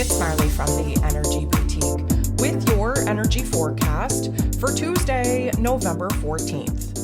It's Marley from the Energy Boutique with your energy forecast for Tuesday, November 14th.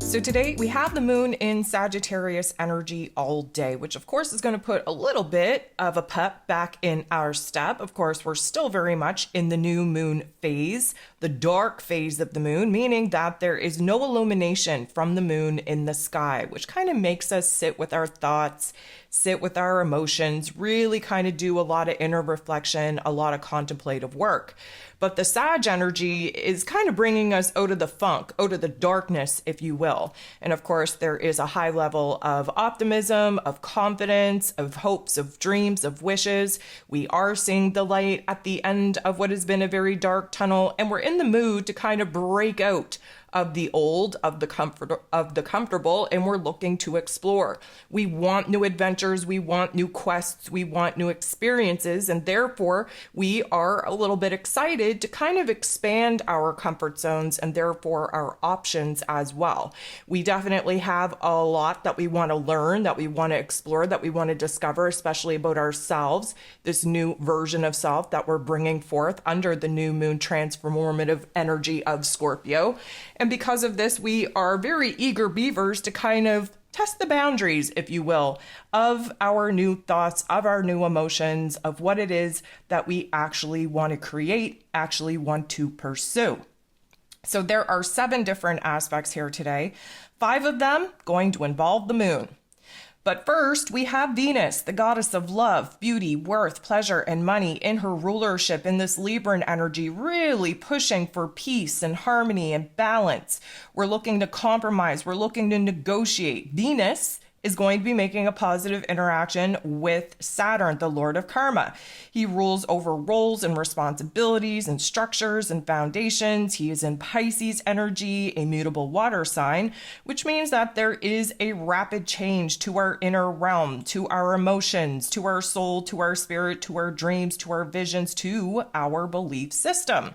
So today we have the moon in Sagittarius energy all day, which of course is going to put a little bit of a pep back in our step. Of course, we're still very much in the new moon phase, the dark phase of the moon, meaning that there is no illumination from the moon in the sky, which kind of makes us sit with our thoughts, sit with our emotions, really kind of do a lot of inner reflection, a lot of contemplative work. But the Sag energy is kind of bringing us out of the funk, out of the darkness, if you will. And of course, there is a high level of optimism, of confidence, of hopes, of dreams, of wishes. We are seeing the light at the end of what has been a very dark tunnel, and we're in the mood to kind of break out of the old, of the comfortable, and we're looking to explore. We want new adventures, we want new quests, we want new experiences, and therefore we are a little bit excited to kind of expand our comfort zones and therefore our options as well. We definitely have a lot that we want to learn, that we want to explore, that we want to discover, especially about ourselves, this new version of self that we're bringing forth under the new moon transformative energy of Scorpio. And because of this, we are very eager beavers to kind of test the boundaries, if you will, of our new thoughts, of our new emotions, of what it is that we actually want to create, actually want to pursue. So there are 7 different aspects here today, 5 of them going to involve the moon. But first, we have Venus, the goddess of love, beauty, worth, pleasure, and money in her rulership in this Libran energy, really pushing for peace and harmony and balance. We're looking to compromise. We're looking to negotiate. Venus is going to be making a positive interaction with Saturn, the Lord of Karma. He rules over roles and responsibilities and structures and foundations. He is in Pisces energy, a mutable water sign, which means that there is a rapid change to our inner realm, to our emotions, to our soul, to our spirit, to our dreams, to our visions, to our belief system.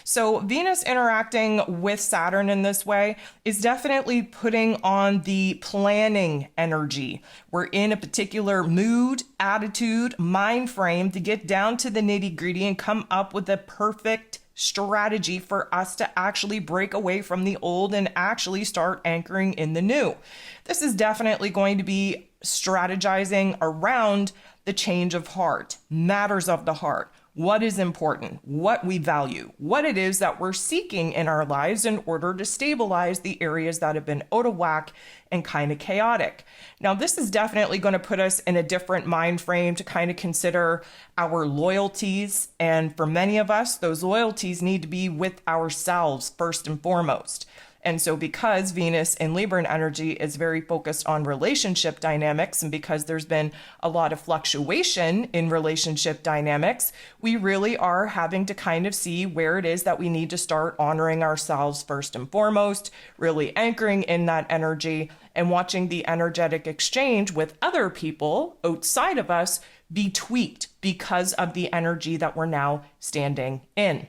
So Venus interacting with Saturn in this way is definitely putting on the planning energy. We're in a particular mood, attitude, mind frame to get down to the nitty-gritty and come up with a perfect strategy for us to actually break away from the old and actually start anchoring in the new. This is definitely going to be strategizing around the change of heart, matters of the heart. What is important, what we value, what it is that we're seeking in our lives in order to stabilize the areas that have been out of whack and kind of chaotic. Now, this is definitely going to put us in a different mind frame to kind of consider our loyalties. And for many of us, those loyalties need to be with ourselves first and foremost. And so because Venus in Libran energy is very focused on relationship dynamics, and because there's been a lot of fluctuation in relationship dynamics, we really are having to kind of see where it is that we need to start honoring ourselves first and foremost, really anchoring in that energy and watching the energetic exchange with other people outside of us be tweaked because of the energy that we're now standing in.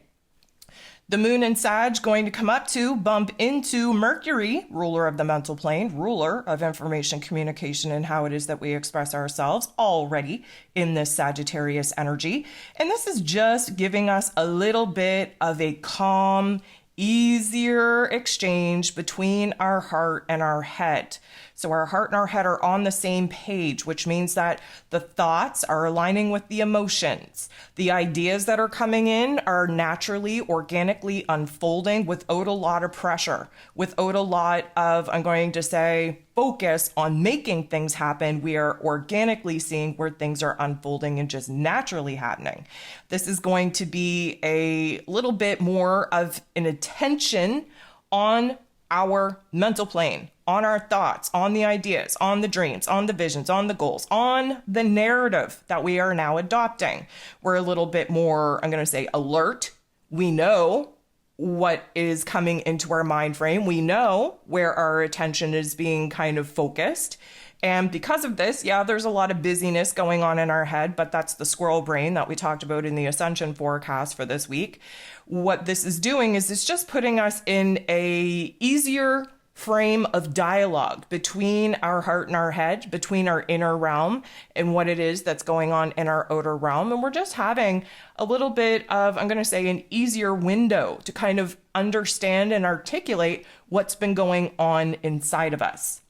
The moon in Sag going to come up to bump into Mercury, ruler of the mental plane, ruler of information, communication, and how it is that we express ourselves already in this Sagittarius energy. And this is just giving us a little bit of a calm, easier exchange between our heart and our head. So our heart and our head are on the same page, which means that the thoughts are aligning with the emotions. The ideas that are coming in are naturally, organically unfolding without a lot of pressure, without a lot of, I'm going to say, focus on making things happen. We are organically seeing where things are unfolding and just naturally happening. This is going to be a little bit more of an attention on our mental plane, on our thoughts, on the ideas, on the dreams, on the visions, on the goals, on the narrative that we are now adopting. We're a little bit more, I'm going to say, alert. We know what is coming into our mind frame. We know where our attention is being kind of focused. And because of this, yeah, there's a lot of busyness going on in our head, but that's the squirrel brain that we talked about in the ascension forecast for this week. What this is doing is it's just putting us in a easier frame of dialogue between our heart and our head, between our inner realm and what it is that's going on in our outer realm. And we're just having a little bit of, I'm going to say, an easier window to kind of understand and articulate what's been going on inside of us.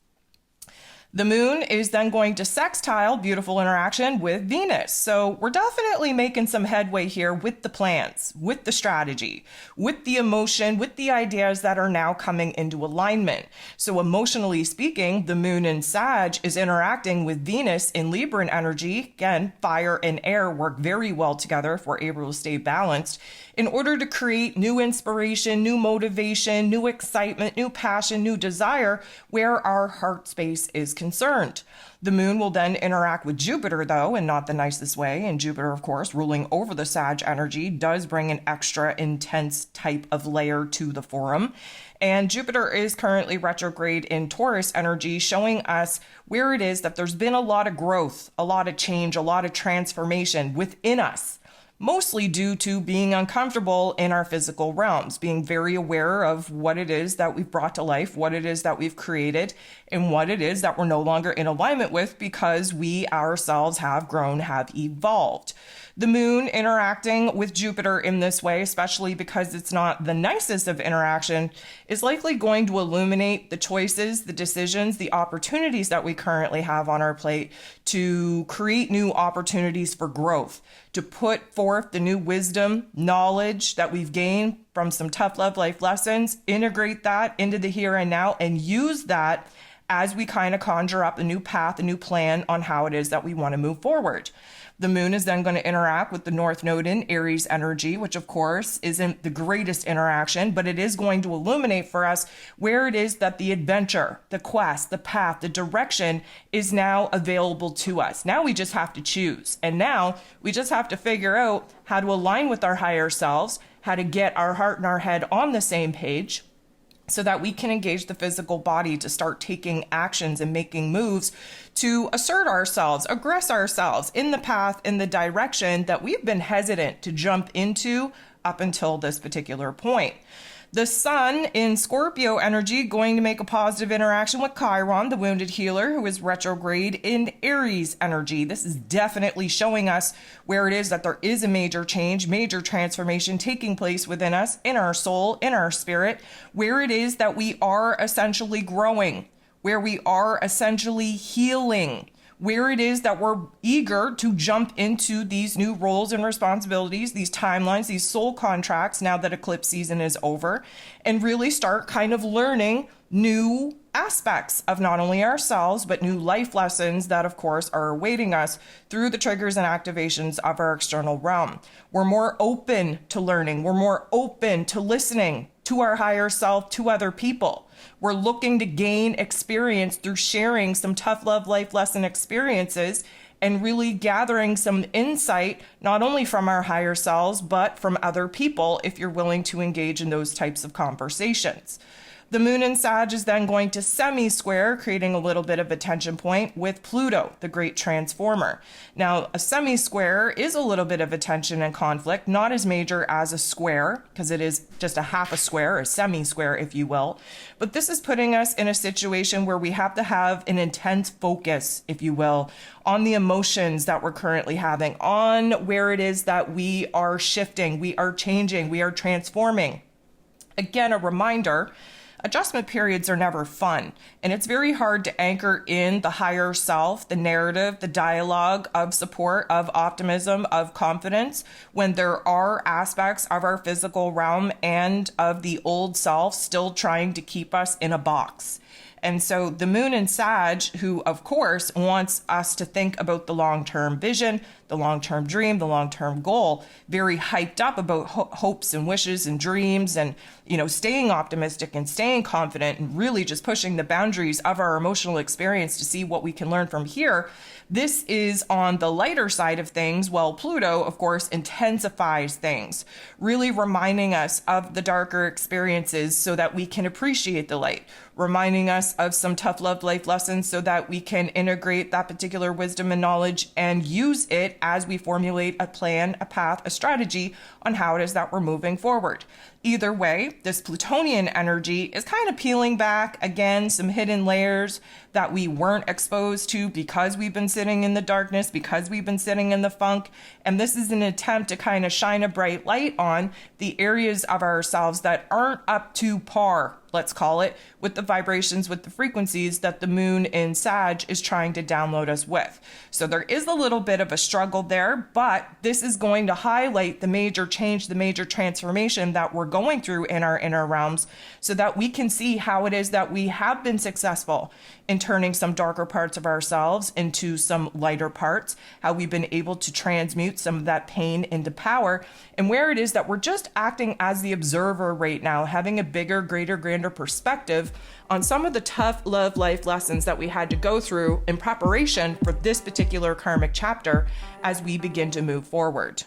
The moon is then going to sextile, beautiful interaction, with Venus. So we're definitely making some headway here with the plans, with the strategy, with the emotion, with the ideas that are now coming into alignment. So emotionally speaking, the moon in Sag is interacting with Venus in Libran energy. Again, fire and air work very well together if we're able to stay balanced in order to create new inspiration, new motivation, new excitement, new passion, new desire where our heart space is concerned. The moon will then interact with Jupiter, though, in not the nicest way. And Jupiter, of course, ruling over the Sag energy, does bring an extra intense type of layer to the forum. And Jupiter is currently retrograde in Taurus energy, showing us where it is that there's been a lot of growth, a lot of change, a lot of transformation within us. Mostly due to being uncomfortable in our physical realms, being very aware of what it is that we've brought to life, what it is that we've created, and what it is that we're no longer in alignment with because we ourselves have grown, have evolved. The moon interacting with Jupiter in this way, especially because it's not the nicest of interaction, is likely going to illuminate the choices, the decisions, the opportunities that we currently have on our plate to create new opportunities for growth, to put forth the new wisdom, knowledge that we've gained from some tough love life lessons, integrate that into the here and now, and use that as we kind of conjure up a new path, a new plan on how it is that we want to move forward. The moon is then going to interact with the North Node in Aries energy, which of course isn't the greatest interaction, but it is going to illuminate for us where it is that the adventure, the quest, the path, the direction is now available to us. Now we just have to choose. And now we just have to figure out how to align with our higher selves, how to get our heart and our head on the same page, so that we can engage the physical body to start taking actions and making moves to assert ourselves, aggress ourselves in the path, in the direction that we've been hesitant to jump into up until this particular point. The sun in Scorpio energy going to make a positive interaction with Chiron, the wounded healer, who is retrograde in Aries energy. This is definitely showing us where it is that there is a major change, major transformation taking place within us, in our soul, in our spirit, where it is that we are essentially growing, where we are essentially healing, where it is that we're eager to jump into these new roles and responsibilities, these timelines, these soul contracts, now that eclipse season is over, and really start kind of learning new aspects of not only ourselves, but new life lessons that, of course, are awaiting us through the triggers and activations of our external realm. We're more open to learning. We're more open to listening to our higher self, to other people. We're looking to gain experience through sharing some tough love life lesson experiences and really gathering some insight, not only from our higher selves, but from other people if you're willing to engage in those types of conversations. The moon in Sag is then going to semi-square, creating a little bit of a tension point with Pluto, the great transformer. Now, a semi-square is a little bit of a tension and conflict, not as major as a square, because it is just a half a square, a semi-square, if you will. But this is putting us in a situation where we have to have an intense focus, if you will, on the emotions that we're currently having, on where it is that we are shifting, we are changing, we are transforming. Again, a reminder, adjustment periods are never fun, and it's very hard to anchor in the higher self, the narrative, the dialogue of support, of optimism, of confidence, when there are aspects of our physical realm and of the old self still trying to keep us in a box. And so the moon in Sag, who of course wants us to think about the long-term vision, the long-term dream, the long-term goal, very hyped up about hopes and wishes and dreams and, staying optimistic and staying confident and really just pushing the boundaries of our emotional experience to see what we can learn from here. This is on the lighter side of things, while Pluto, of course, intensifies things, really reminding us of the darker experiences so that we can appreciate the light, reminding us of some tough love life lessons so that we can integrate that particular wisdom and knowledge and use it as we formulate a plan, a path, a strategy on how it is that we're moving forward. Either way, this Plutonian energy is kind of peeling back, again, some hidden layers that we weren't exposed to because we've been sitting in the darkness, because we've been sitting in the funk. And this is an attempt to kind of shine a bright light on the areas of ourselves that aren't up to par, let's call it, with the vibrations, with the frequencies that the moon in Sag is trying to download us with. So there is a little bit of a struggle there, but this is going to highlight the major change, the major transformation that we're going through in our inner realms, so that we can see how it is that we have been successful in turning some darker parts of ourselves into some lighter parts, how we've been able to transmute some of that pain into power, and where it is that we're just acting as the observer right now, having a bigger, greater, grander perspective on some of the tough love life lessons that we had to go through in preparation for this particular karmic chapter as we begin to move forward.